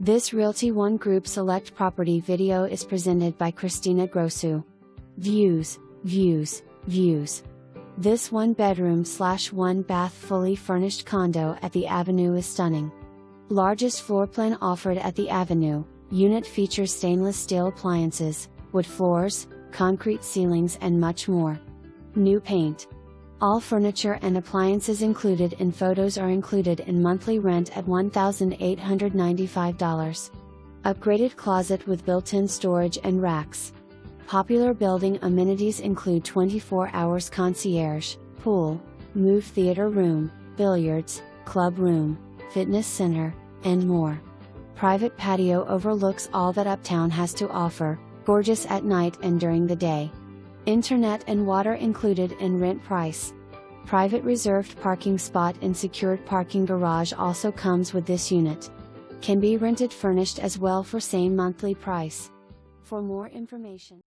This Realty ONE Group Select property video is presented by Christina Grossu. Views, views, views. This 1-bedroom/1-bath fully furnished condo at the Avenue is stunning. Largest floor plan offered at the Avenue. Unit features stainless steel appliances, wood floors, concrete ceilings and much more. New paint. All furniture and appliances included in photos are included in monthly rent at $1,895. Upgraded closet with built-in storage and racks. Popular building amenities include 24 hours concierge, pool, move theater room, billiards, club room, fitness center, and more. Private patio overlooks all that Uptown has to offer, gorgeous at night and during the day. Internet and water included in rent price. Private reserved parking spot and secured parking garage also comes with this unit. Can be rented furnished as well for same monthly price. For more information.